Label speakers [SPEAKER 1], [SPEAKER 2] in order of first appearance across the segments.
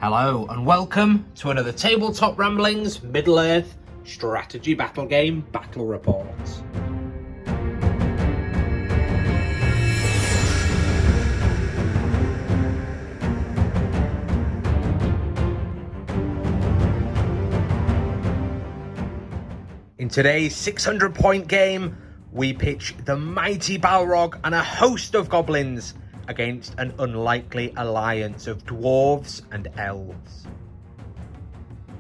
[SPEAKER 1] Hello and welcome to another Tabletop Ramblings Middle-earth strategy battle game battle report. In today's 600-point game, we pitch the mighty Balrog and a host of goblins against an unlikely alliance of dwarves and elves.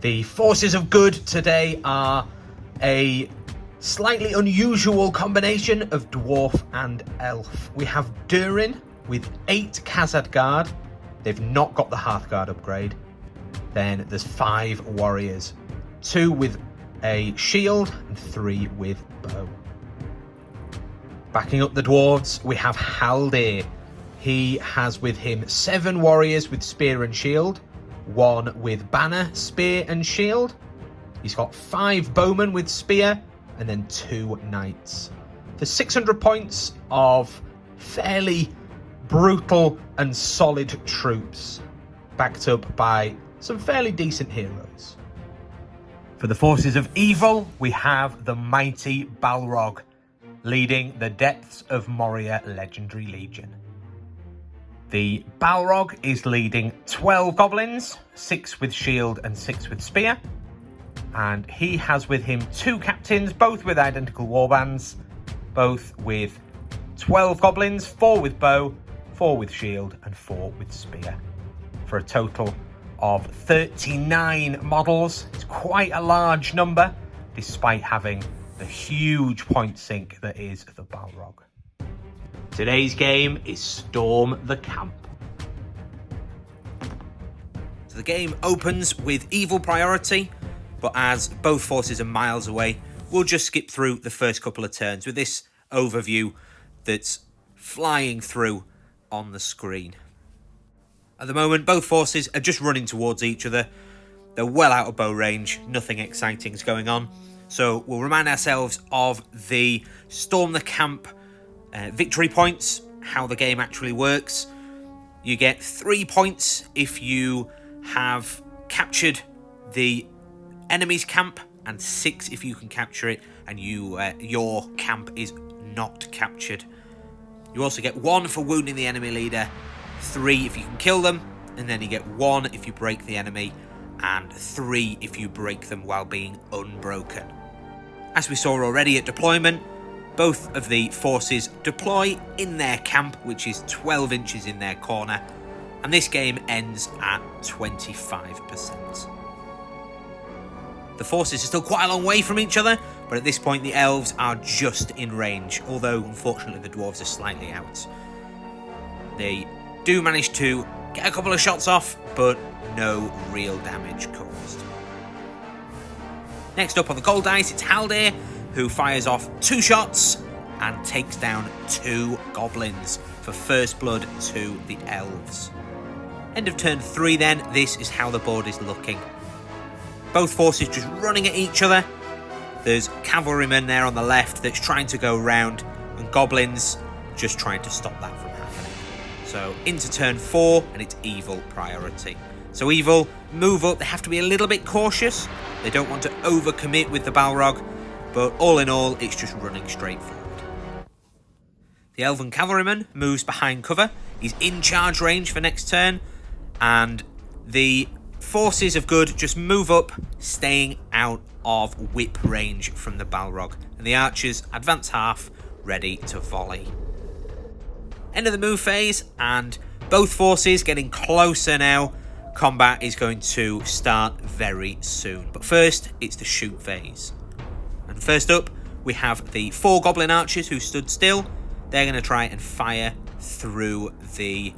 [SPEAKER 1] The forces of good today are a slightly unusual combination of dwarf and elf. We have Durin with 8 Khazad. They've not got the Hearthguard upgrade. Then there's 5 warriors, 2 with a shield and 3 with bow. Backing up the dwarves, we have Haldir. He has with him 7 warriors with spear and shield, 1 with banner, spear and shield. He's got 5 bowmen with spear, and then 2 knights. For 600 points of fairly brutal and solid troops, backed up by some fairly decent heroes. For the forces of evil, we have the mighty Balrog, leading the depths of Moria Legendary Legion. The Balrog is leading 12 goblins, 6 with shield and 6 with spear. And he has with him 2 captains, both with identical warbands, both with 12 goblins, 4 with bow, 4 with shield and 4 with spear. For a total of 39 models. It's quite a large number, despite having the huge point sink that is the Balrog. Today's game is Storm the Camp. So the game opens with evil priority, but as both forces are miles away, we'll just skip through the first couple of turns with this overview that's flying through on the screen. At the moment, both forces are just running towards each other. They're well out of bow range, nothing exciting is going on. So we'll remind ourselves of the Storm the Camp victory points, how the game actually works. You get 3 points if you have captured the enemy's camp, and 6 if you can capture it and your camp is not captured. You also get 1 for wounding the enemy leader, 3 if you can kill them, and then you get 1 if you break the enemy, and 3 if you break them while being unbroken. As we saw already at deployment, both of the forces deploy in their camp, which is 12 inches in their corner, and this game ends at 25%. The forces are still quite a long way from each other, but at this point the elves are just in range, although unfortunately the dwarves are slightly out. They do manage to get a couple of shots off, but no real damage caused. Next up on the gold dice, it's Haldir, who fires off 2 shots and takes down 2 goblins for first blood to the elves. End of turn 3 then, this is how the board is looking. Both forces just running at each other. There's cavalrymen there on the left that's trying to go round, and goblins just trying to stop that from happening. So into turn 4, and it's evil priority. So evil move up, they have to be a little bit cautious. They don't want to overcommit with the Balrog, but all in all, it's just running straight forward. The elven cavalryman moves behind cover. He's in charge range for next turn, and the forces of good just move up, staying out of whip range from the Balrog, and the archers advance half, ready to volley. End of the move phase, and both forces getting closer now. Combat is going to start very soon, but first it's the shoot phase. And first up, we have the 4 goblin archers who stood still. They're going to try and fire through the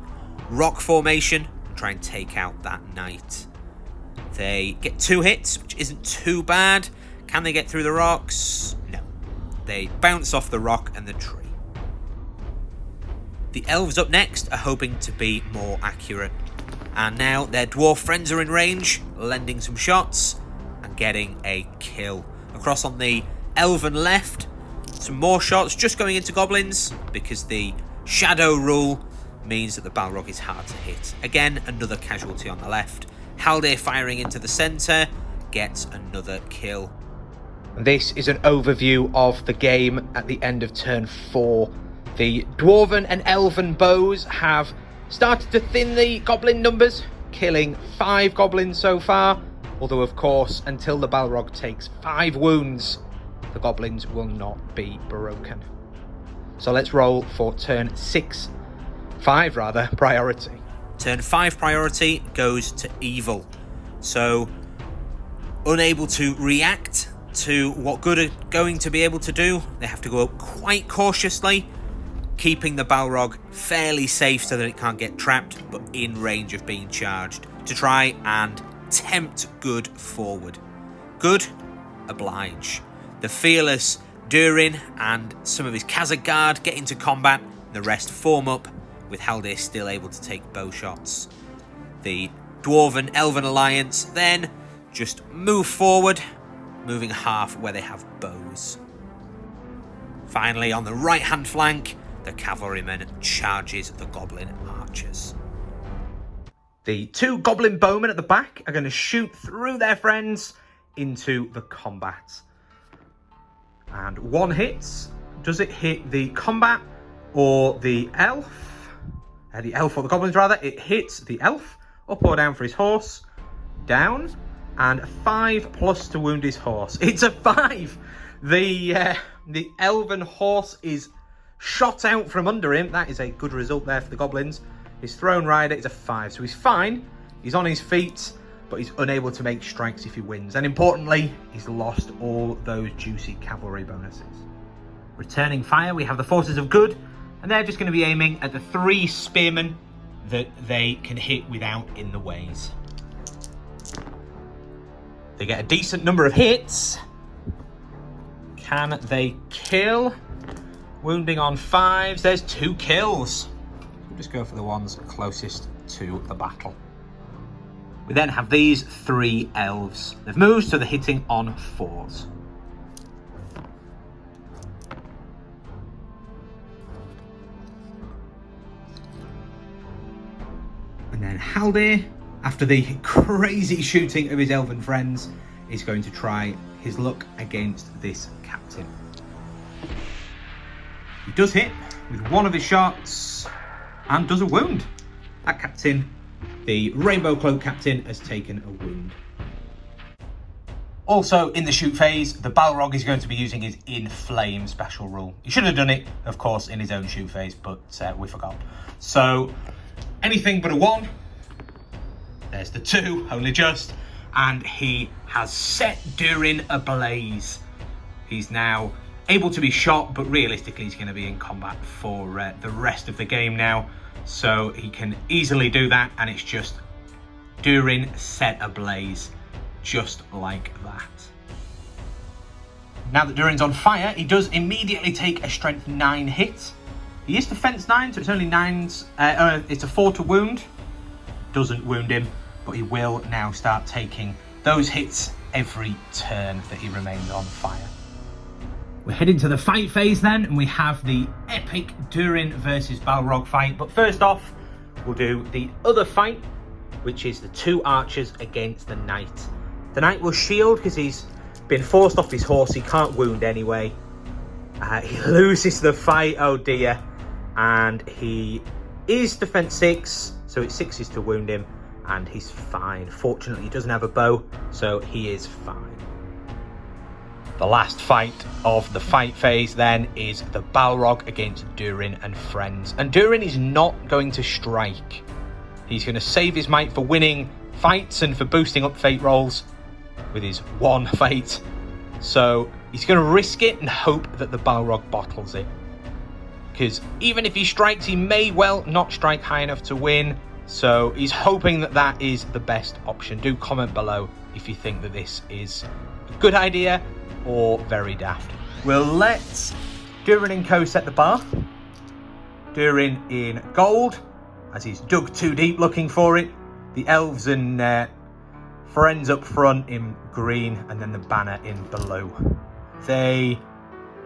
[SPEAKER 1] rock formation and try and take out that knight. They get 2 hits, which isn't too bad. Can they get through the rocks? No. They bounce off the rock and the tree. The elves up next are hoping to be more accurate. And now their dwarf friends are in range, lending some shots and getting a kill. Across on the elven left, some more shots just going into goblins because the shadow rule means that the Balrog is hard to hit. Again, another casualty on the left. Haldir firing into the centre gets another kill.
[SPEAKER 2] This is an overview of the game at the end of turn 4. The Dwarven and Elven bows have started to thin the goblin numbers, killing 5 goblins so far. Although, of course, until the Balrog takes 5 wounds, the goblins will not be broken. So let's roll for turn 5 priority.
[SPEAKER 1] Turn 5 priority goes to evil. So, unable to react to what good are going to be able to do, they have to go up quite cautiously, keeping the Balrog fairly safe so that it can't get trapped, but in range of being charged, to try and tempt good forward. Good, oblige. The fearless Durin and some of his Khazad guard get into combat, and the rest form up, with Haldir still able to take bow shots. The Dwarven Elven alliance then just move forward, moving half where they have bows. Finally, on the right hand flank, the cavalryman charges the goblin archers.
[SPEAKER 2] The 2 goblin bowmen at the back are going to shoot through their friends into the combat. And 1 hits. Does it hit the combat or the elf? The elf or the goblins rather. It hits the elf. Up or down for his horse. Down. And 5 plus to wound his horse. It's a 5. The elven horse is shot out from under him. That is a good result there for the goblins. His throne rider is a 5, so he's fine. He's on his feet, but he's unable to make strikes if he wins. And importantly, he's lost all those juicy cavalry bonuses. Returning fire, we have the forces of good, and they're just going to be aiming at the 3 spearmen that they can hit without in the ways. They get a decent number of hits. Can they kill? Wounding on 5s. There's 2 kills. We'll just go for the ones closest to the battle. We then have these 3 elves. They've moved, so they're hitting on 4s. And then Haldir, after the crazy shooting of his elven friends, is going to try his luck against this captain. He does hit with 1 of his shots and does a wound. That captain, the Rainbow Cloak captain, has taken a wound. Also in the shoot phase, the Balrog is going to be using his In Flame special rule. He should have done it, of course, in his own shoot phase, but we forgot. So anything but a 1. There's the 2, only just. And he has set Durin ablaze. He's now able to be shot, but realistically he's going to be in combat for the rest of the game now. So he can easily do that, and it's just Durin set ablaze, just like that. Now that Durin's on fire, he does immediately take a strength 9 hit. He is defense 9, so it's only 9s. It's a 4 to wound. Doesn't wound him, but he will now start taking those hits every turn that he remains on fire. We're heading to the fight phase then, and we have the epic Durin versus Balrog fight. But first off, we'll do the other fight, which is the 2 archers against the knight. The knight will shield because he's been forced off his horse. He can't wound anyway. He loses the fight, oh dear. And he is defense 6, so it's 6s to wound him, and he's fine. Fortunately, he doesn't have a bow, so he is fine. The last fight of the fight phase then is the Balrog against Durin and friends. And Durin is not going to strike. He's going to save his might for winning fights and for boosting up fate rolls with his 1 fate. So he's going to risk it and hope that the Balrog bottles it. Because even if he strikes, he may well not strike high enough to win. So he's hoping that that is the best option. Do comment below if you think that this is a good idea or very daft. We'll let Durin and co set the bar. Durin in gold, as he's dug too deep looking for it. The elves and friends up front in green, and then the banner in blue. They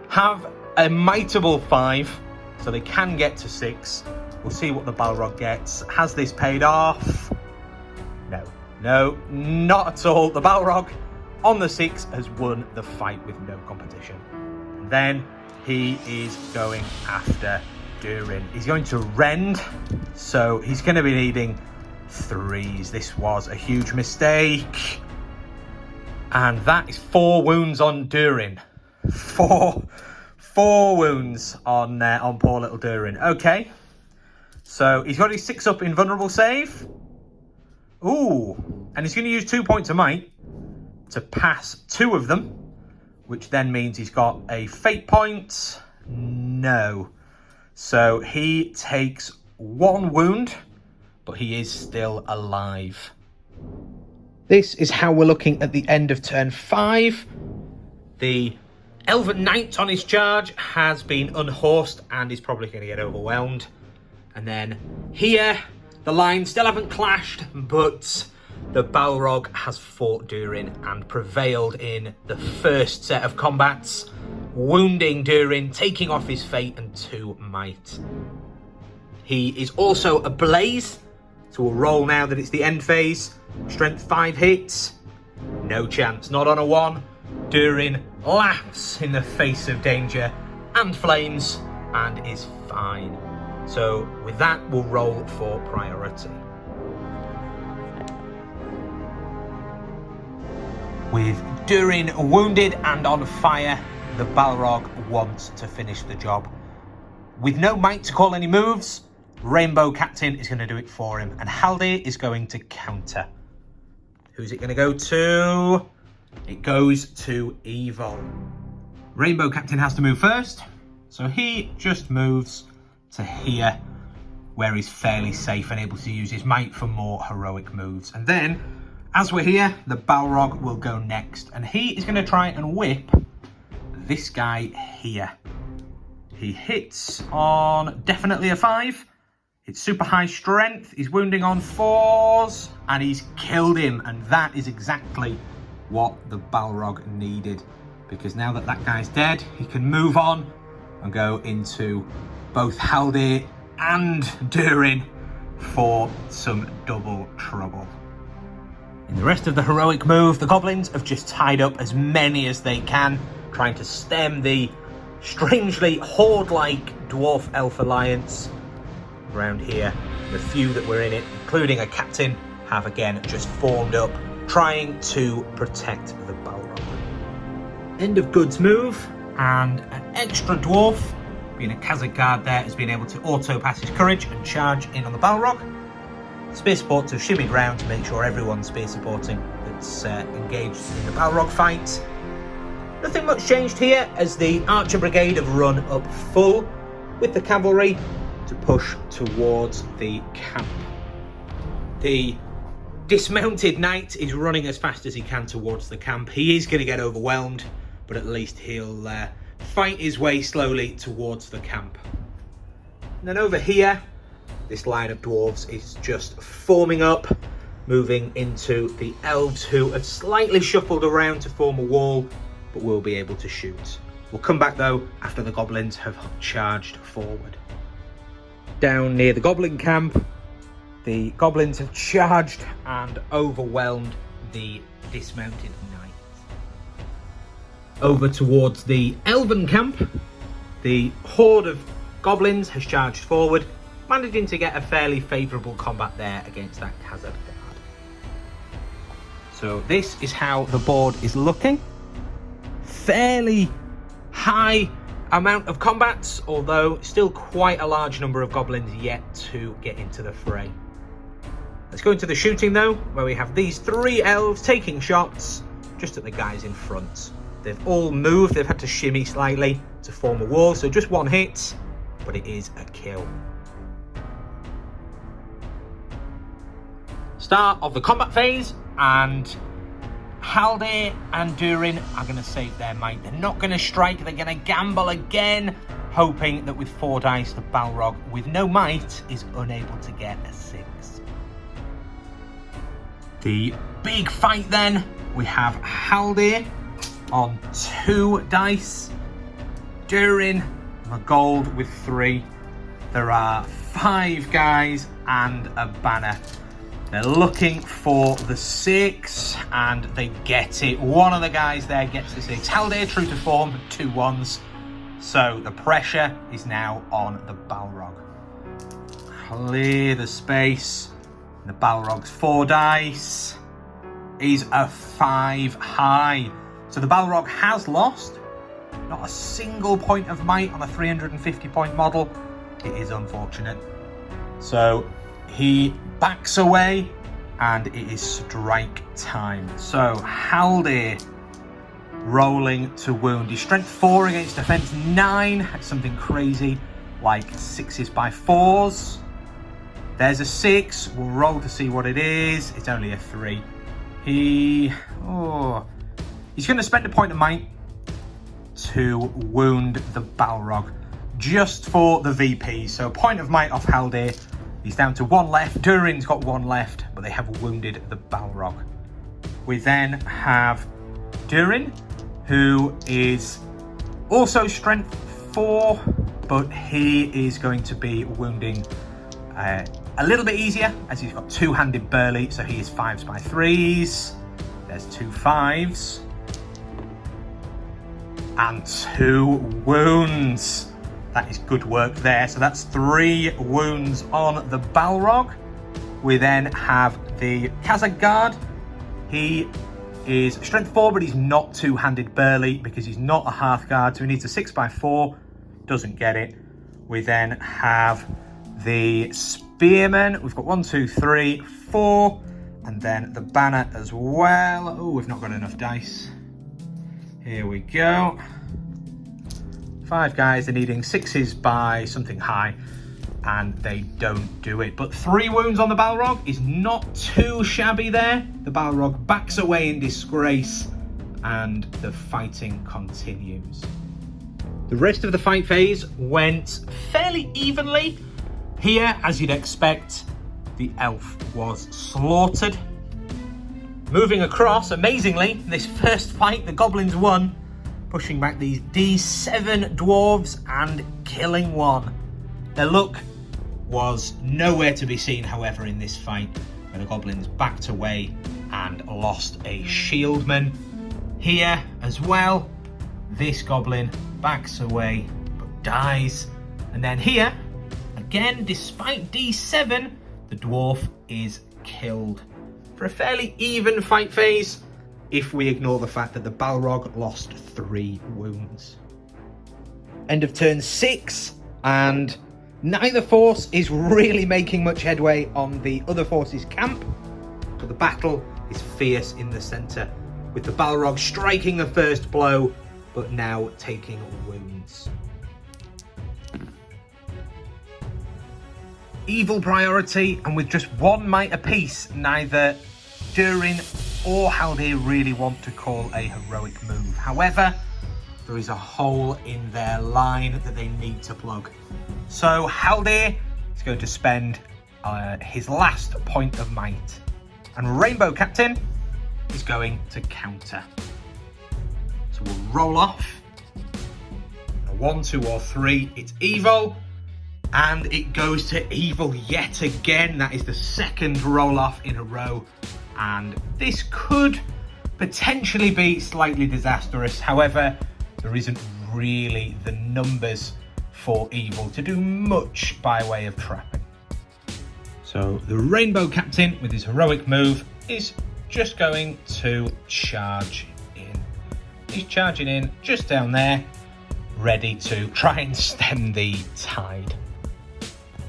[SPEAKER 2] have a mightable 5, so they can get to 6. We'll see what the Balrog gets. Has this paid off? No. No, not at all. The Balrog on the 6 has won the fight with no competition. And then he is going after Durin. He's going to rend, so he's going to be needing 3s. This was a huge mistake. And that is 4 wounds on Durin. Four wounds on poor little Durin. Okay, so he's got his 6 up invulnerable save. Ooh, and he's going to use 2 points of might to pass 2 of them, which then means he's got a fate point. No. So he takes 1 wound, but he is still alive. This is how we're looking at the end of turn 5. The Elven Knight on his charge has been unhorsed and is probably going to get overwhelmed. And then here, the lines still haven't clashed, but the Balrog has fought Durin and prevailed in the first set of combats, wounding Durin, taking off his fate and 2 might. He is also ablaze, so we'll roll now that it's the end phase. Strength 5 hits, no chance, not on a 1. Durin laughs in the face of danger and flames and is fine. So with that, we'll roll for priority. With Durin wounded and on fire, the Balrog wants to finish the job. With no might to call any moves, Rainbow Captain is going to do it for him, and Haldir is going to counter. Who's it going to go to? It goes to Evil. Rainbow Captain has to move first, so he just moves to here, where he's fairly safe and able to use his might for more heroic moves. And then, as we're here, the Balrog will go next, and he is going to try and whip this guy here. He hits on definitely a 5. It's super high strength. He's wounding on 4s, and he's killed him. And that is exactly what the Balrog needed, because now that that guy's dead, he can move on and go into both Haldir and Durin for some double trouble. In the rest of the heroic move, the Goblins have just tied up as many as they can, trying to stem the strangely horde-like Dwarf Elf Alliance around here. The few that were in it, including a captain, have again just formed up, trying to protect the Balrog. End of goods move, and an extra dwarf, being a Khazad guard there, has been able to auto-pass his courage and charge in on the Balrog. Spear supports have shimmied round to make sure everyone's spear supporting that's engaged in the Balrog fight. Nothing much changed here, as the Archer Brigade have run up full with the cavalry to push towards the camp. The dismounted knight is running as fast as he can towards the camp. He is going to get overwhelmed, but at least he'll fight his way slowly towards the camp. And then over here, this line of dwarves is just forming up, moving into the elves, who have slightly shuffled around to form a wall, but will be able to shoot. We'll come back though after the goblins have charged forward. Down near the goblin camp, the goblins have charged and overwhelmed the dismounted knights. Over towards the elven camp, the horde of goblins has charged forward, managing to get a fairly favourable combat there against that Khazad guard. So this is how the board is looking. Fairly high amount of combats, although still quite a large number of goblins yet to get into the fray. Let's go into the shooting though, where we have these 3 elves taking shots just at the guys in front. They've all moved, they've had to shimmy slightly to form a wall, so just 1 hit, but it is a kill. Start of the combat phase, and Haldir and Durin are going to save their might. They're not going to strike, they're going to gamble again, hoping that with 4 dice the Balrog with no might is unable to get a 6. The big fight then, we have Haldir on 2 dice, Durin the gold with 3. There are 5 guys and a banner. They're looking for the 6, and they get it. One of the guys there gets the 6. Haldir, true to form, 2 1s. So the pressure is now on the Balrog. Clear the space. The Balrog's 4 dice is a 5 high. So the Balrog has lost. Not a single point of might on a 350 point model. It is unfortunate. So he backs away and it is strike time. So Haldir rolling to wound. His strength 4 against defense 9. That's something crazy like 6s by 4s. There's a 6. We'll roll to see what it is. It's only a 3. He's going to spend a point of might to wound the Balrog just for the VP. So a point of might off Haldir. He's down to 1 left. Durin's got 1 left, but they have wounded the Balrog. We then have Durin, who is also strength 4, but he is going to be wounding a little bit easier as he's got 2-handed burly, so he is 5s by 3s. There's 2 5s. And 2 wounds. That is good work there. So that's 3 wounds on the Balrog. We then have the Khazadum. He is strength 4, but he's not 2-handed burly because he's not a Hearthguard, so he needs a 6 by 4. Doesn't get it. We then have the Spearman. We've got 1, 2, 3, 4, and then the banner as well. Oh, we've not got enough dice. Here we go. 5 guys are needing 6s by something high, and they don't do it. But 3 wounds on the Balrog is not too shabby there. The Balrog backs away in disgrace, and the fighting continues. The rest of the fight phase went fairly evenly. Here, as you'd expect, the elf was slaughtered. Moving across, amazingly, this first fight, the Goblins won, pushing back these D7 dwarves and killing 1. Their luck was nowhere to be seen, however, in this fight, where the Goblins backed away and lost a shieldman. Here, as well, this Goblin backs away, but dies. And then here, again, despite D7, the dwarf is killed. For a fairly even fight phase, if we ignore the fact that the Balrog lost 3 wounds. End of turn 6, and neither force is really making much headway on the other force's camp, but the battle is fierce in the centre, with the Balrog striking the first blow, but now taking wounds. Evil priority, and with just 1 might apiece, neither Durin or Haldir really want to call a heroic move. However, there is a hole in their line that they need to plug. So Haldir is going to spend his last point of might, and Rainbow Captain is going to counter. So we'll roll off. A 1, 2, or 3. It's evil. And it goes to evil yet again. That is the 2nd roll-off in a row. And this could potentially be slightly disastrous. However, there isn't really the numbers for evil to do much by way of trapping. So the Rainbow Captain, with his heroic move, is just going to charge in. He's charging in just down there, ready to try and stem the tide.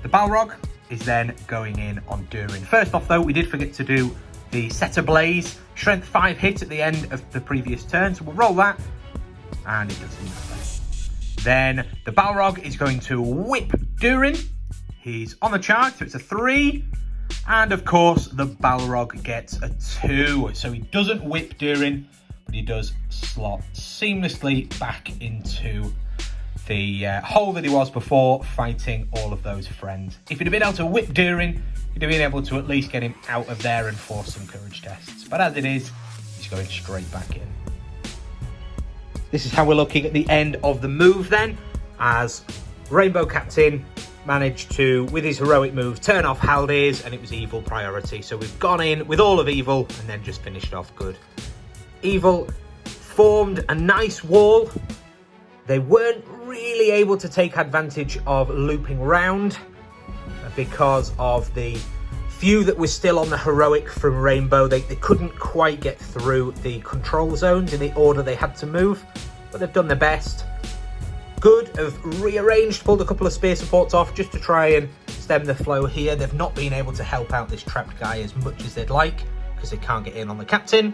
[SPEAKER 2] The Balrog is then going in on Durin. First off, though, we did forget to do the Set Ablaze. Strength 5 hit at the end of the previous turn, so we'll roll that. And it doesn't matter. Then the Balrog is going to whip Durin. He's on the charge, so it's a 3. And of course, the Balrog gets a 2. So he doesn't whip Durin, but he does slot seamlessly back into the hole that he was before, fighting all of those friends. If he'd have been able to whip Durin, he'd have been able to at least get him out of there and force some courage tests. But as it is, he's going straight back in. This is how we're looking at the end of the move then, as Rainbow Captain managed to, with his heroic move, turn off Haldir's, and it was evil priority. So we've gone in with all of evil and then just finished off good. Evil formed a nice wall. They weren't really able to take advantage of looping round because of the few that were still on the heroic from Rainbow. They couldn't quite get through the control zones in the order they had to move, but they've done their best. Good have rearranged, pulled a couple of spear supports off just to try and stem the flow here. They've not been able to help out this trapped guy as much as they'd like because they can't get in on the captain.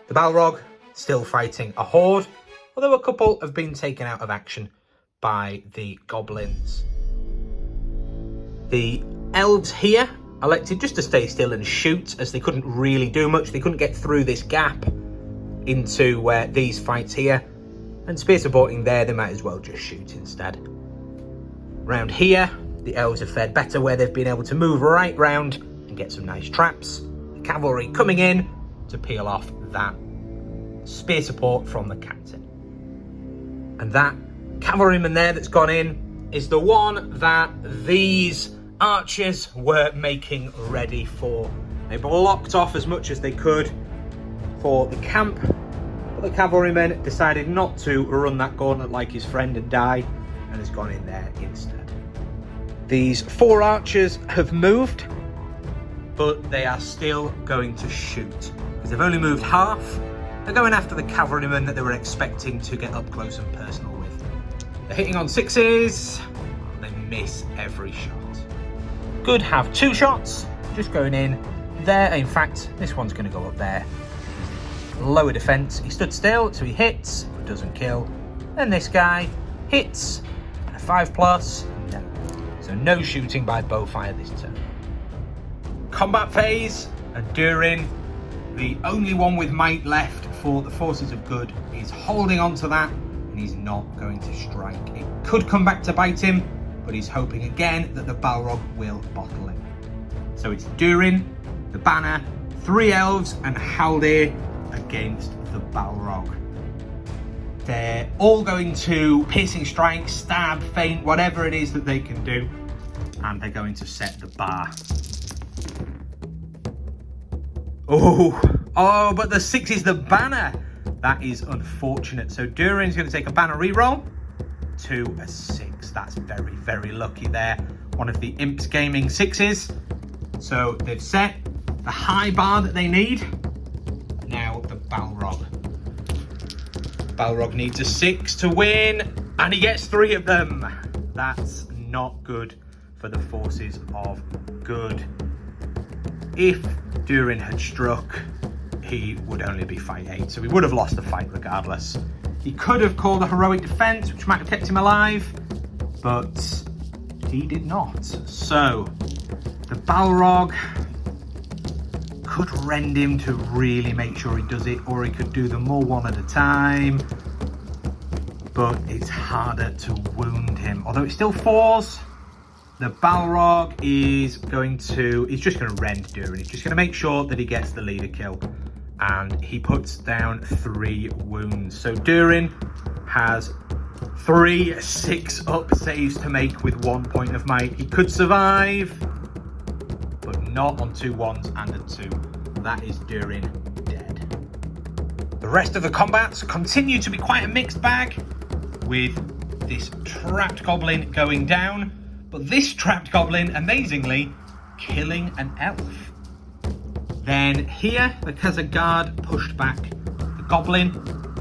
[SPEAKER 2] The Balrog still fighting a horde, although a couple have been taken out of action by the Goblins. The Elves here elected just to stay still and shoot, as they couldn't really do much. They couldn't get through this gap into these fights here. And spear supporting there, they might as well just shoot instead. Round here, the Elves have fared better, where they've been able to move right round and get some nice traps. The cavalry coming in to peel off that spear support from the captain. And that cavalryman there that's gone in is the one that these archers were making ready for. They blocked off as much as they could for the camp, but the cavalryman decided not to run that gauntlet like his friend and die, and has gone in there instead. These 4 archers have moved, but they are still going to shoot because they've only moved half. They're going after the cavalryman that they were expecting to get up close and personal with. They're hitting on 6s, they miss every shot. Good have 2 shots, just going in there. In fact, this one's going to go up there. Lower defense. He stood still, so he hits, but doesn't kill. Then this guy hits, and a 5+, no. So no shooting by bowfire this turn. Combat phase, and Durin, the only one with might left for the forces of good, is holding on to that, and he's not going to strike. It could come back to bite him, but he's hoping again that the Balrog will bottle him. So it's Durin, the banner, 3 elves, and Haldir against the Balrog. They're all going to piercing strike, stab, feint, whatever it is that they can do, and they're going to set the bar. Oh, but the 6 is the banner. That is unfortunate. So Durin's going to take a banner reroll to a 6. That's very, very lucky there. One of the Imps Gaming 6s. So they've set the high bar that they need. Now the Balrog. Balrog needs a 6 to win, and he gets 3 of them. That's not good for the forces of good. If Durin had struck, he would only be fight 8, so he would have lost the fight regardless. He could have called a heroic defense, which might have kept him alive, but he did not. So the Balrog could rend him to really make sure he does it, or he could do them all one at a time, but it's harder to wound him. Although it still falls, the Balrog is just going to rend Durin. He's just going to make sure that he gets the leader kill, and he puts down 3 wounds. So Durin has 3 6-up saves to make with 1 point of might. He could survive, but not on 2 1s and a 2. That is Durin dead. The rest of the combats continue to be quite a mixed bag, with this trapped goblin going down, but this trapped goblin, amazingly, killing an elf. Then here, the Khazad pushed back the goblin.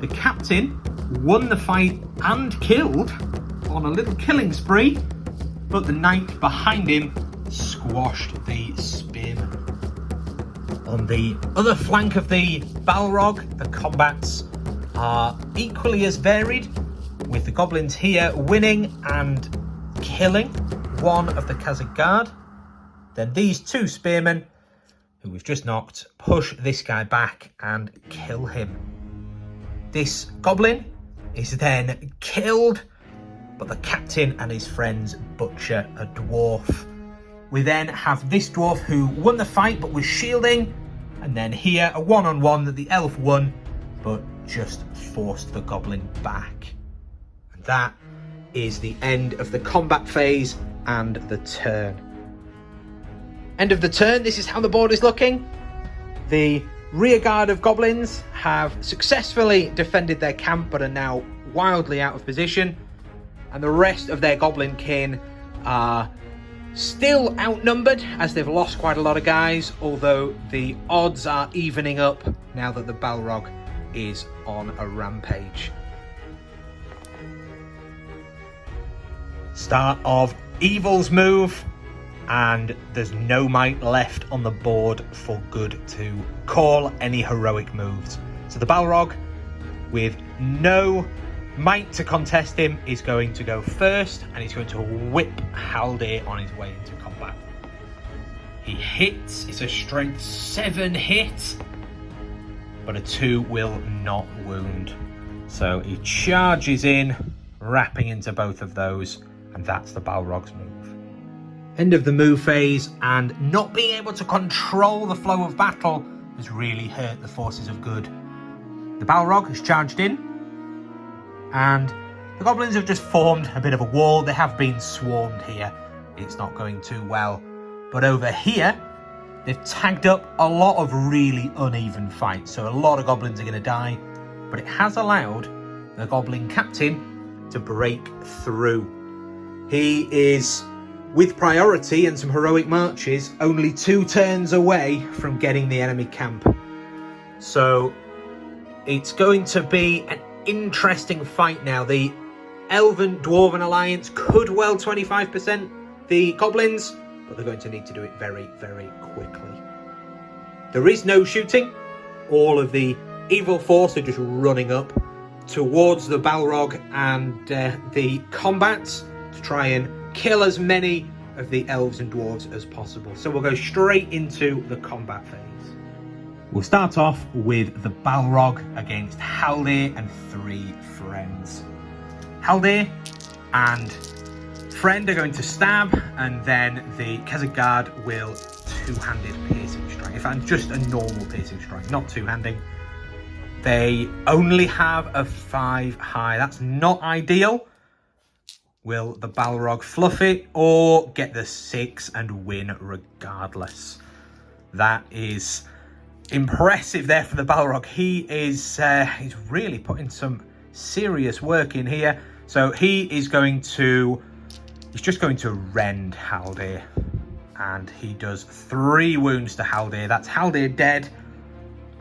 [SPEAKER 2] The captain won the fight and killed on a little killing spree, but the knight behind him squashed the spearman. On the other flank of the Balrog, the combats are equally as varied, with the goblins here winning and killing one of the Khazad. Then these 2 spearmen, who we've just knocked, push this guy back and kill him. This goblin is then killed, but the captain and his friends butcher a dwarf. We then have this dwarf who won the fight but was shielding, and then here a one-on-one that the elf won but just forced the goblin back. And that is the end of the combat phase and the turn. End of the turn, this is how the board is looking. The rear guard of goblins have successfully defended their camp but are now wildly out of position. And the rest of their goblin kin are still outnumbered as they've lost quite a lot of guys, although the odds are evening up now that the Balrog is on a rampage. Start of Evil's move, and there's no might left on the board for Good to call any heroic moves. So the Balrog, with no might to contest him, is going to go first, and he's going to whip Haldir on his way into combat. He hits, it's a strength 7 hit, but a 2 will not wound. So he charges in, wrapping into both of those, and that's the Balrog's move. End of the move phase, and not being able to control the flow of battle has really hurt the forces of Good. The Balrog has charged in, and the goblins have just formed a bit of a wall. They have been swarmed here. It's not going too well. But over here, they've tagged up a lot of really uneven fights. So a lot of goblins are going to die. But it has allowed the goblin captain to break through. He is, with priority and some heroic marches, only 2 turns away from getting the enemy camp. So it's going to be an interesting fight now. The Elven Dwarven Alliance could well 25% the goblins, but they're going to need to do it very, very quickly. There is no shooting. All of the evil force are just running up towards the Balrog and the combats to try and kill as many of the elves and dwarves as possible. So we'll go straight into the combat phase. We'll start off with the Balrog against Haldir and 3 friends. Haldir and friend are going to stab, and then the Khazadum will two-handed piercing strike. In fact, just a normal piercing strike, not two-handing. They only have a 5 high. That's not ideal. Will the Balrog fluff it or get the 6 and win regardless? That is impressive there for the Balrog. He is he's really putting some serious work in here. So he's just going to rend Haldir, and he does 3 wounds to Haldir. That's Haldir dead,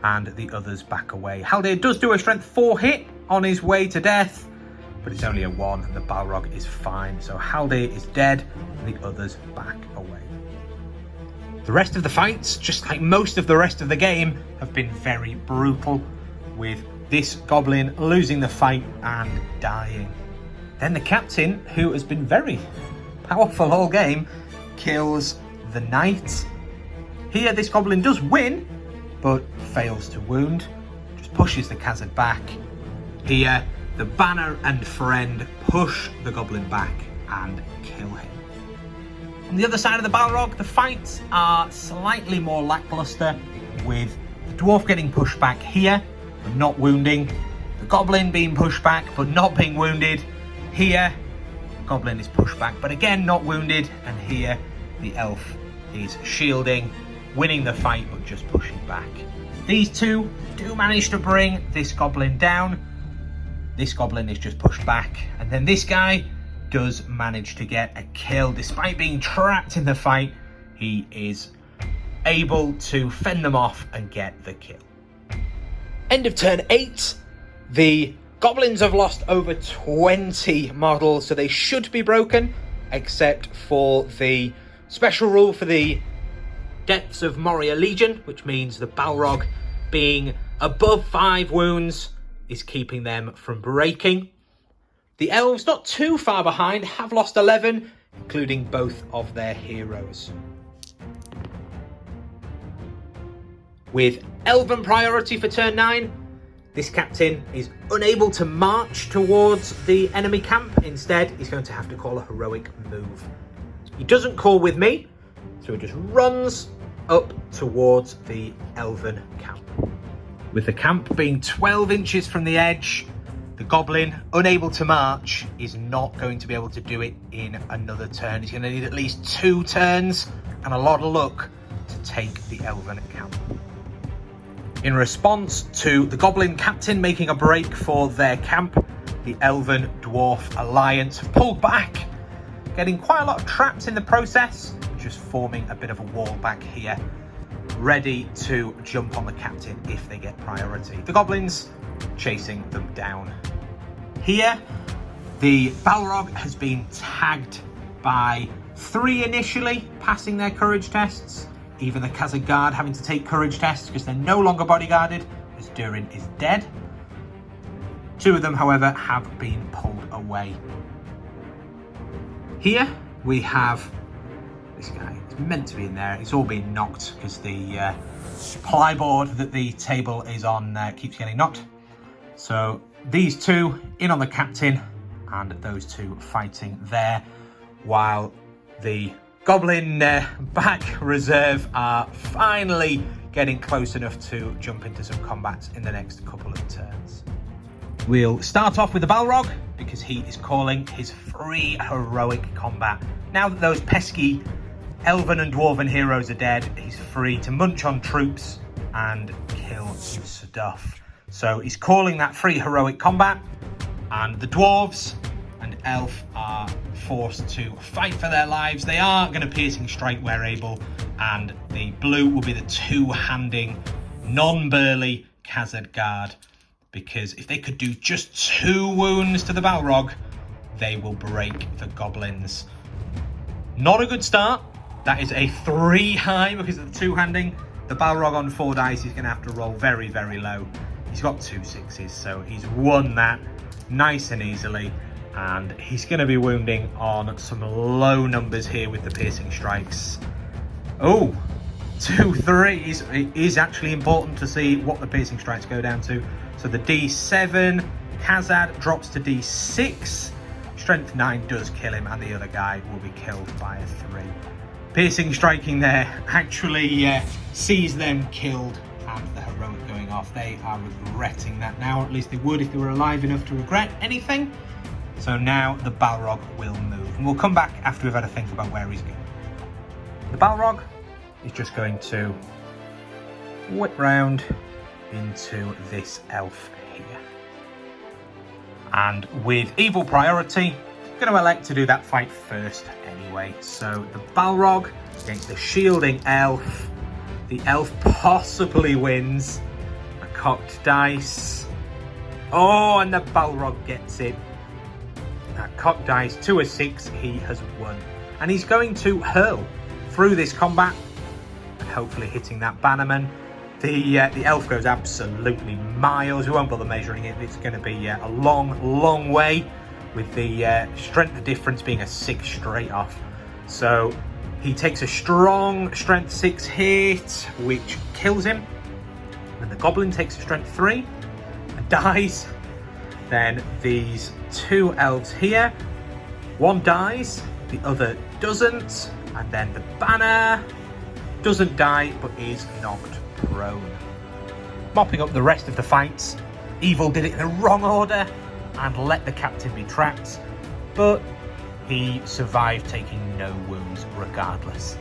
[SPEAKER 2] and the others back away. Haldir does do a strength 4 hit on his way to death, but it's only a 1, and the Balrog is fine. So Haldir is dead, and the others back away. The rest of the fights, just like most of the rest of the game, have been very brutal, with this goblin losing the fight and dying. Then the captain, who has been very powerful all game, kills the knight. Here this goblin does win, but fails to wound. Just pushes the Khazad back. Here the banner and friend push the goblin back and kill him. On the other side of the Balrog, the fights are slightly more lackluster, with the dwarf getting pushed back here, but not wounding. The goblin being pushed back, but not being wounded. Here, the goblin is pushed back, but again not wounded. And here, the elf is shielding, winning the fight, but just pushing back. These two do manage to bring this goblin down. This goblin is just pushed back, and then this guy does manage to get a kill. Despite being trapped in the fight, he is able to fend them off and get the kill. End of turn 8. The goblins have lost over 20 models, so they should be broken, except for the special rule for the Depths of Moria Legion, which means the Balrog being above 5 wounds is keeping them from breaking. The elves, not too far behind, have lost 11, including both of their heroes. With elven priority for turn 9, this captain is unable to march towards the enemy camp. Instead, he's going to have to call a heroic move. He doesn't call with me, so he just runs up towards the elven camp. With the camp being 12 inches from the edge, The goblin, unable to march, is not going to be able to do it in another turn. He's going to need at least 2 turns and a lot of luck to take the elven camp. In response to the goblin captain making a break for their camp, the elven dwarf alliance have pulled back, getting quite a lot of traps in the process, just forming a bit of a wall back here, ready to jump on the captain if they get priority. The goblins chasing them down. Here, the Balrog has been tagged by 3 initially, passing their courage tests. Even the Khazad having to take courage tests because they're no longer bodyguarded, as Durin is dead. 2 of them, however, have been pulled away. Here we have this guy. It's meant to be in there. It's all been knocked because the plyboard that the table is on keeps getting knocked. So these 2 in on the captain and those 2 fighting there, while the Goblin back reserve are finally getting close enough to jump into some combat in the next couple of turns. We'll start off with the Balrog because he is calling his free heroic combat. Now that those pesky elven and dwarven heroes are dead, he's free to munch on troops and kill some stuff. So he's calling that free heroic combat, and the dwarves and elf are forced to fight for their lives. They are going to piercing strike where able, and the blue will be the 2-handing, non-burly Khazad, because if they could do just 2 wounds to the Balrog, they will break the goblins. Not a good start. That is a 3 high because of the 2-handing. The Balrog on 4 dice, he's going to have to roll very, very low. He's got 2 6s, so he's won that nice and easily. And he's going to be wounding on some low numbers here with the piercing strikes. Oh, 2 3s. It is actually important to see what the piercing strikes go down to. So the D7, Khazad drops to D6. Strength 9 does kill him, and the other guy will be killed by a 3. Piercing striking there actually sees them killed, and the heroic going off. They are regretting that now, or at least they would if they were alive enough to regret anything. So now the Balrog will move, and we'll come back after we've had a think about where he's going. The Balrog is just going to whip round into this elf here. And with evil priority, I'm going to elect to do that fight first anyway. So the Balrog against the shielding elf. The elf possibly wins. A cocked dice. Oh, and the Balrog gets it. That cocked dice to a 6, he has won. And he's going to hurl through this combat and hopefully hitting that bannerman. The elf goes absolutely miles. We won't bother measuring it. It's going to be a long, long way, with the strength difference being a 6 straight off. So he takes a strong strength 6 hit, which kills him. And the goblin takes a strength 3 and dies. Then these 2 elves here, one dies, the other doesn't, and then the banner doesn't die but is knocked prone. Mopping up the rest of the fights, Evil did it in the wrong order and let the captain be trapped, but he survived taking no wounds regardless.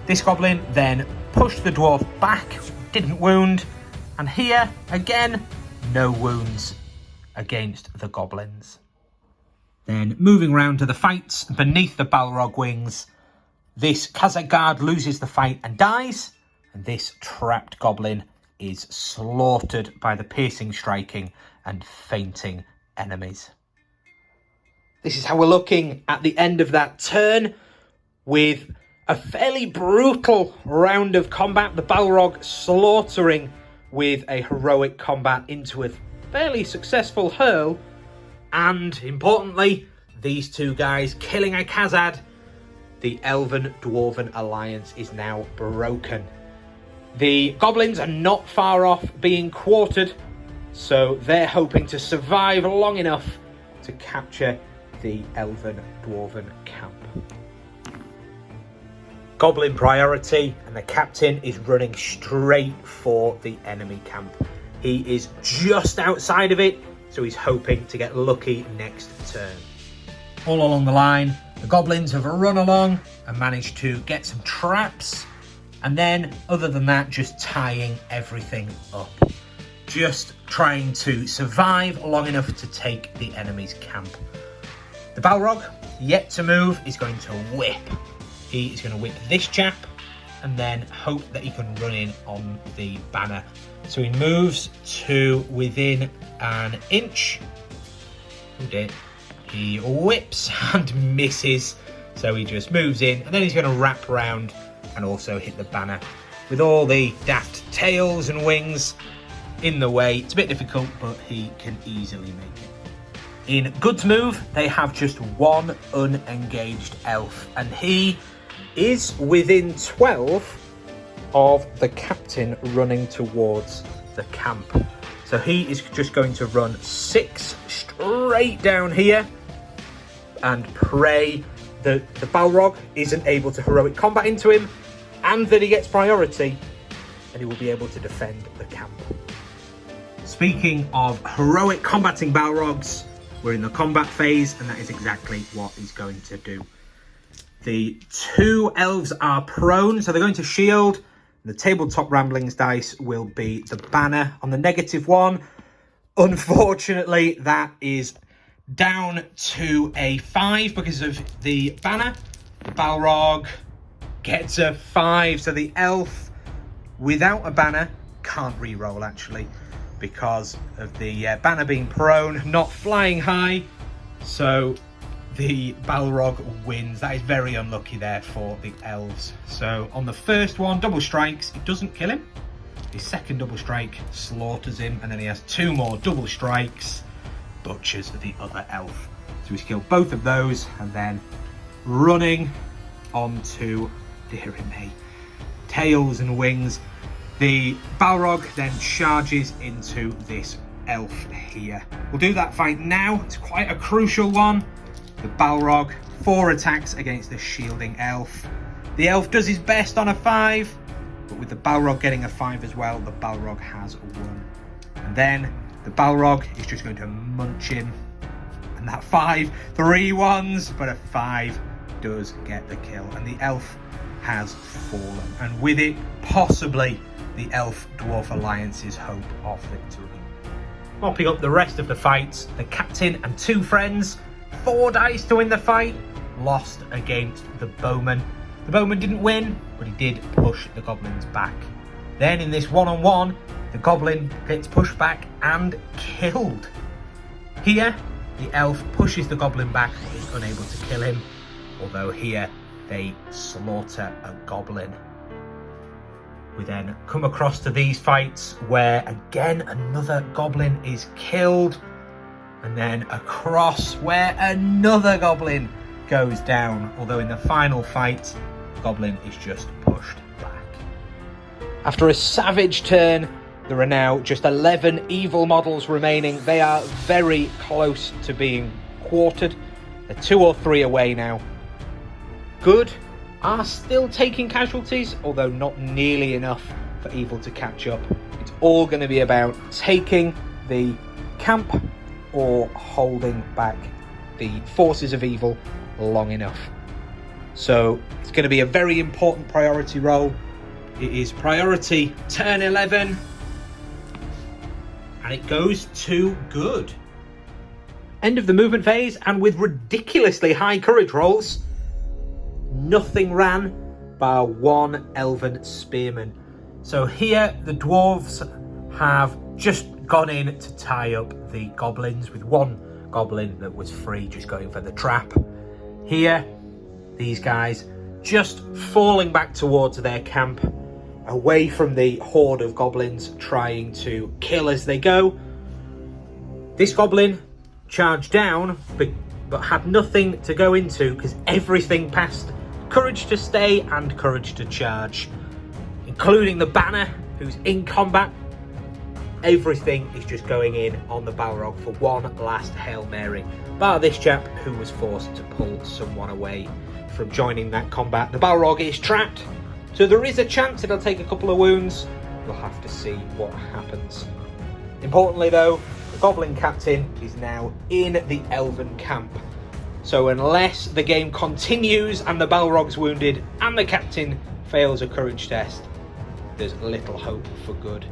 [SPEAKER 2] This goblin then pushed the dwarf back, didn't wound, and here, again, no wounds against the goblins. Then moving round to the fights beneath the Balrog wings, this Khazad loses the fight and dies, and this trapped goblin is slaughtered by the piercing striking and fainting enemies. This is how we're looking at the end of that turn, with a fairly brutal round of combat. The Balrog slaughtering with a heroic combat into a fairly successful hurl, and importantly, these 2 guys killing a Khazad. The Elven-Dwarven alliance is now broken. The goblins are not far off being quartered, so they're hoping to survive long enough to capture the Elven-Dwarven camp. Goblin priority, and the captain is running straight for the enemy camp. He is just outside of it, so he's hoping to get lucky next turn. All along the line, the goblins have run along and managed to get some traps, and then other than that, just tying everything up. Just trying to survive long enough to take the enemy's camp. The Balrog, yet to move, is going to whip. He is going to whip this chap and then hope that he can run in on the banner. So he moves to within an inch. Oh dear. He whips and misses. So he just moves in and then he's going to wrap around and also hit the banner. With all the daft tails and wings in the way, it's a bit difficult, but he can easily make it. In good to move, they have just one unengaged elf, and he is within 12 of the captain running towards the camp. So he is just going to run 6 straight down here and pray that the Balrog isn't able to heroic combat into him and that he gets priority and he will be able to defend the camp. Speaking of heroic combating Balrogs, we're in the combat phase and that is exactly what he's going to do. The 2 elves are prone, so they're going to shield. The tabletop ramblings dice will be the banner on the -1. Unfortunately, that is down to a 5 because of the banner. The Balrog gets a 5, so the elf without a banner can't re-roll actually because of the banner being prone, not flying high. So the Balrog wins. That is very unlucky there for the elves. So on the first one, double strikes, it doesn't kill him. His second double strike slaughters him, and then he has 2 more double strikes, butchers the other elf. So he's killed both of those, and then running onto, dear me, tails and wings. The Balrog then charges into this elf here. We'll do that fight now. It's quite a crucial one. The Balrog, 4 attacks against the shielding elf. The elf does his best on a 5, but with the Balrog getting a 5 as well, the Balrog has won. And then the Balrog is just going to munch him. And that 5, 3 ones, but a 5 does get the kill. And the elf has fallen. And with it, possibly the Elf-Dwarf Alliance's hope of victory. Mopping up the rest of the fights, the captain and 2 friends, 4 dice to win the fight, lost against the bowman. The bowman didn't win, but he did push the goblins back. Then in this one-on-one, the goblin gets pushed back and killed. Here, the elf pushes the goblin back, but is unable to kill him, although here they slaughter a goblin. We then come across to these fights where again another goblin is killed, and then across where another goblin goes down, although in the final fight the goblin is just pushed back. After a savage turn, there are now just 11 evil models remaining. They are very close to being quartered. They're 2 or 3 away now. Good are still taking casualties, although not nearly enough for evil to catch up. It's all going to be about taking the camp or holding back the forces of evil long enough. So it's going to be a very important priority roll. It is priority turn 11, and it goes to good. End of the movement phase, and with ridiculously high courage rolls, nothing ran bar 1 elven spearman. So here the dwarves have just gone in to tie up the goblins, with 1 goblin that was free just going for the trap. Here these guys just falling back towards their camp, away from the horde of goblins trying to kill as they go. This goblin charged down but had nothing to go into because everything passed courage to stay and courage to charge, including the banner who's in combat. Everything is just going in on the Balrog for one last Hail Mary, bar this chap who was forced to pull someone away from joining that combat. The Balrog is trapped, so there is a chance it'll take a couple of wounds. We'll have to see what happens. Importantly though, the Goblin captain is now in the Elven camp. So unless the game continues and the Balrog's wounded and the captain fails a courage test, there's little hope for good.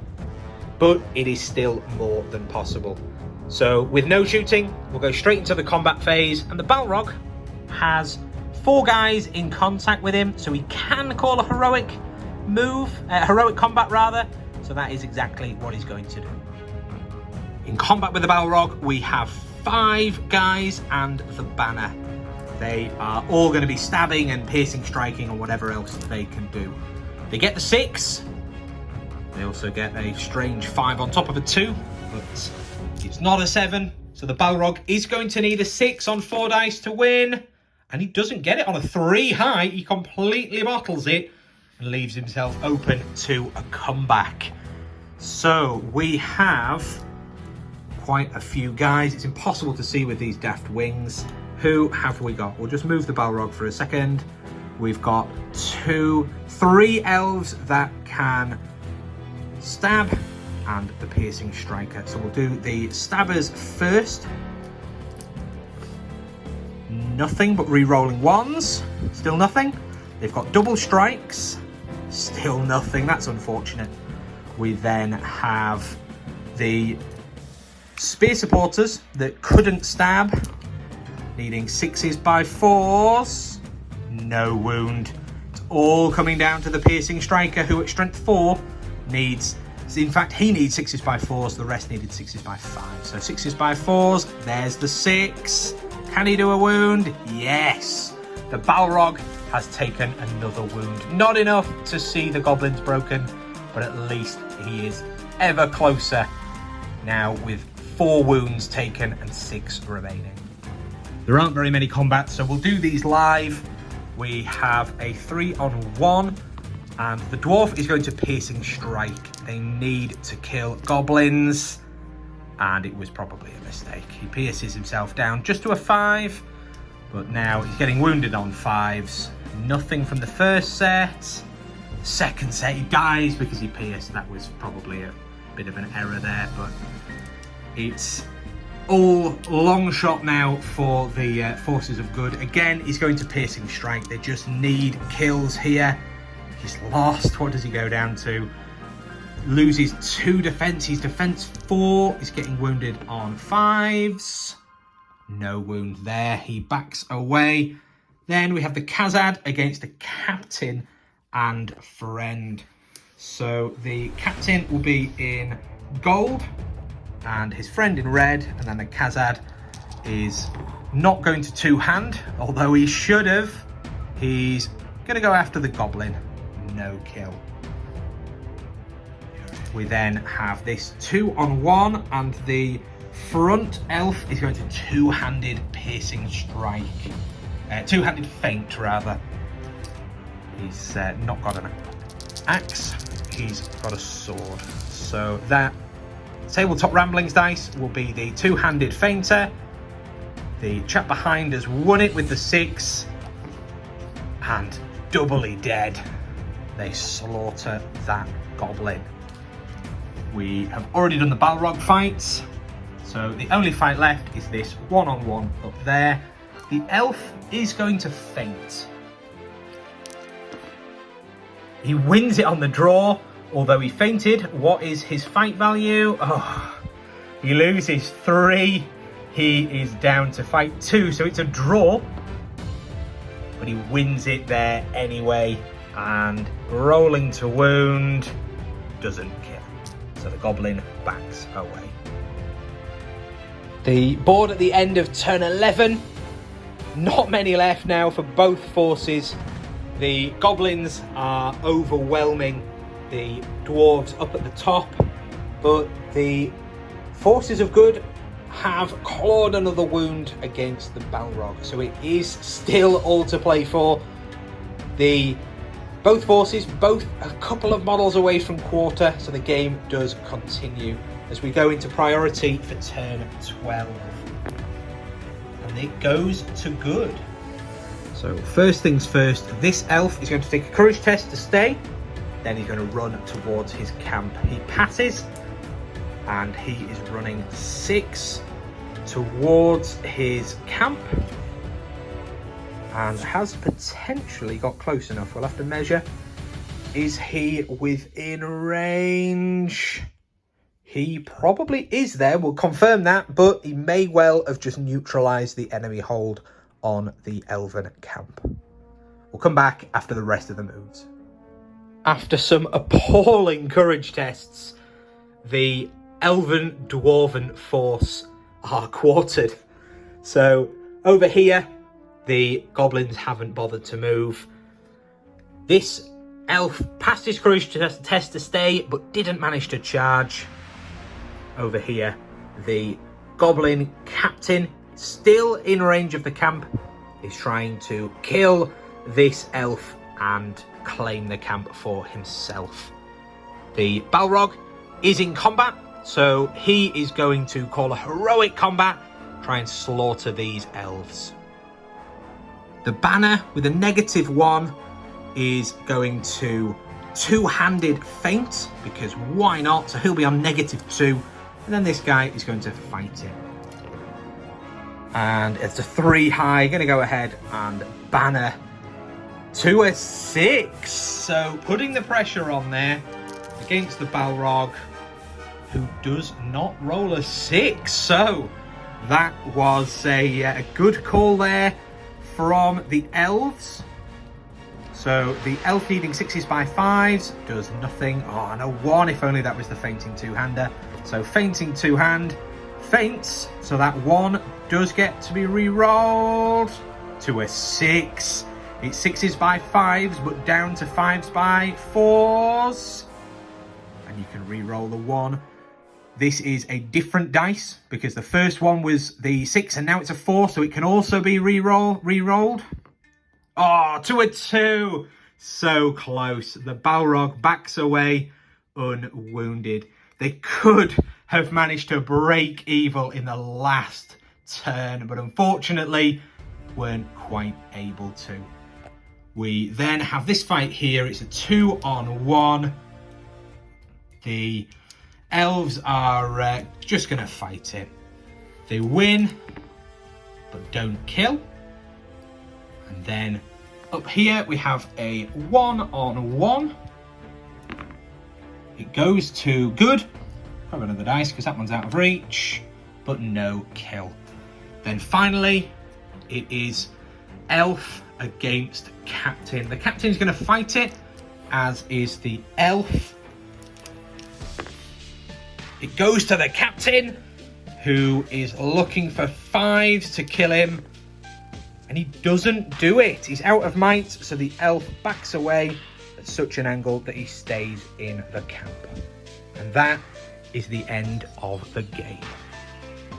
[SPEAKER 2] But it is still more than possible. So with no shooting, we'll go straight into the combat phase, and the Balrog has 4 guys in contact with him, so he can call a heroic heroic combat rather. So that is exactly what he's going to do. In combat with the Balrog, we have 5 guys and the banner. They are all going to be stabbing and piercing, striking, or whatever else they can do. They get the 6. They also get a strange 5 on top of a 2, but it's not a 7. So the Balrog is going to need a 6 on 4 dice to win. And he doesn't get it on a 3 high. He completely bottles it and leaves himself open to a comeback. So we have quite a few guys. It's impossible to see with these daft wings. Who have we got? We'll just move the Balrog for a second. We've got 3 elves that can stab and the piercing striker. So we'll do the stabbers first. Nothing but re-rolling 1s. Still nothing. They've got double strikes. Still nothing. That's unfortunate. We then have the spear supporters that couldn't stab, needing 6s by 4s. No wound. It's all coming down to the piercing striker, who at strength 4 needs, in fact he needs 6s by 4s, the rest needed 6s by 5. So 6s by 4s, there's the 6. Can he do a wound? Yes. The Balrog has taken another wound. Not enough to see the goblins broken, but at least he is ever closer now with 4 wounds taken and 6 remaining. There aren't very many combats, so we'll do these live. We have a 3-on-1, and the dwarf is going to piercing strike. They need to kill goblins, and it was probably a mistake. He pierces himself down just to a 5, but now he's getting wounded on 5s. Nothing from the first set. The second set, he dies because he pierced. That was probably a bit of an error there, but it's all long shot now for the forces of good. Again, he's going to piercing strike. They just need kills here. He's lost. What does he go down to? Loses 2 defense. He's defense 4. He's getting wounded on 5s. No wound there. He backs away. Then we have the Khazad against the captain and friend. So the captain will be in gold and his friend in red, and then the Khazad is not going to 2-hand, although he should have. He's going to go after the goblin. No kill. We then have this 2-on-1, and the front elf is going to 2-handed piercing strike. 2-handed feint, rather. He's not got an axe, he's got a sword. So that tabletop ramblings dice will be the 2-handed feinter. The chap behind has won it with the 6, and doubly dead. They slaughter that goblin. We have already done the Balrog fights, so the only fight left is this 1-on-1 up there. The elf is going to feint. He wins it on the draw, although he feinted. What is his fight value? Oh, he loses 3. He is down to fight 2, so it's a draw. But he wins it there anyway, and rolling to wound doesn't kill. So the goblin backs away. The board at the end of turn 11. Not many left now for both forces. The goblins are overwhelming the dwarves up at the top, but the forces of good have clawed another wound against the Balrog, so it is still all to play for. Both forces, both a couple of models away from quarter, so the game does continue as we go into priority for turn 12. And it goes to good. So first things first, this elf is going to take a courage test to stay. Then he's going to run towards his camp. He passes, and he is running 6 towards his camp and has potentially got close enough. We'll have to measure. Is he within range? He probably is there. We'll confirm that, but he may well have just neutralised the enemy hold on the elven camp. We'll come back after the rest of the moves. After some appalling courage tests, the elven dwarven force are quartered. So over here, the goblins haven't bothered to move. This elf passed his courage test to stay, but didn't manage to charge. Over here, the goblin captain, still in range of the camp, is trying to kill this elf and claim the camp for himself. The Balrog is in combat, so he is going to call a heroic combat, try and slaughter these elves. The banner with a -1 is going to two-handed feint, because why not? So he'll be on -2, and then this guy is going to fight it. And it's a 3 high, going to go ahead and banner to a 6. So putting the pressure on there against the Balrog, who does not roll a 6. So that was a good call there from the elves. So the elf needing 6s by 5s does nothing. Oh, and a 1, if only that was the fainting two-hander. So fainting two-hand faints. So that 1 does get to be re-rolled to a 6. It's 6s by 5s, but down to 5s by 4s. And you can re-roll the 1. This is a different dice, because the first one was the 6 and now it's a 4, so it can also be re-rolled. Oh, to a 2. So close. The Balrog backs away unwounded. They could have managed to break evil in the last turn, but unfortunately weren't quite able to. We then have this fight here. It's a 2-on-1. The elves are just going to fight it. They win, but don't kill. And then up here we have a 1-on-1. It goes to good. Grab another dice because that one's out of reach, but no kill. Then finally, it is elf against captain. The captain's going to fight it, as is the elf. It goes to the captain, who is looking for 5s to kill him, and he doesn't do it. He's out of might, so the elf backs away at such an angle that he stays in the camp. And that is the end of the game.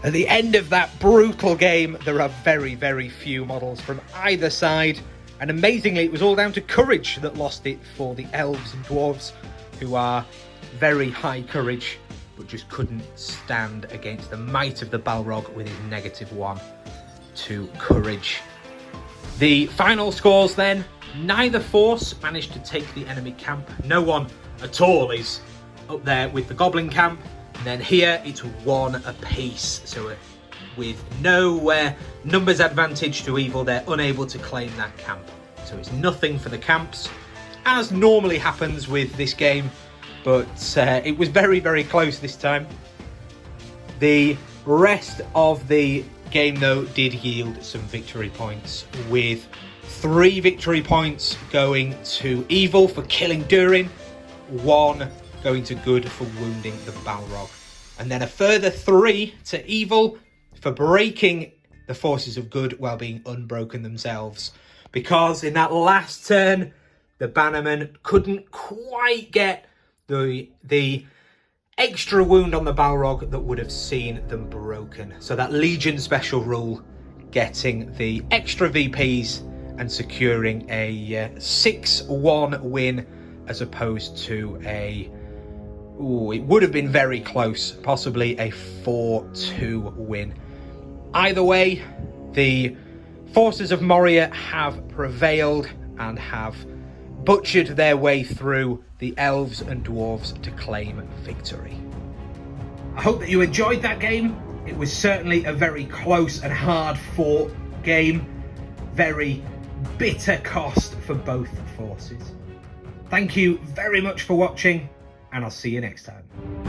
[SPEAKER 2] At the end of that brutal game, there are very, very few models from either side, and amazingly it was all down to courage that lost it for the elves and dwarves, who are very high courage but just couldn't stand against the might of the Balrog with his -1 to courage. The final scores then: neither force managed to take the enemy camp. No one at all is up there with the goblin camp. And then here it's 1 apiece. So with no numbers advantage to evil, they're unable to claim that camp. So it's nothing for the camps, as normally happens with this game. But it was very, very close this time. The rest of the game, though, did yield some victory points, with 3 victory points going to evil for killing Durin, 1 going to good for wounding the Balrog, and then a further 3 to evil for breaking the forces of good while being unbroken themselves, because in that last turn the bannerman couldn't quite get the extra wound on the Balrog that would have seen them broken. So that Legion special rule getting the extra VPs and securing a 6-1 win, as opposed to it would have been very close, possibly a 4-2 win. Either way, the forces of Moria have prevailed and have butchered their way through the elves and dwarves to claim victory. I hope that you enjoyed that game. It was certainly a very close and hard fought game. Very bitter cost for both forces. Thank you very much for watching, and I'll see you next time.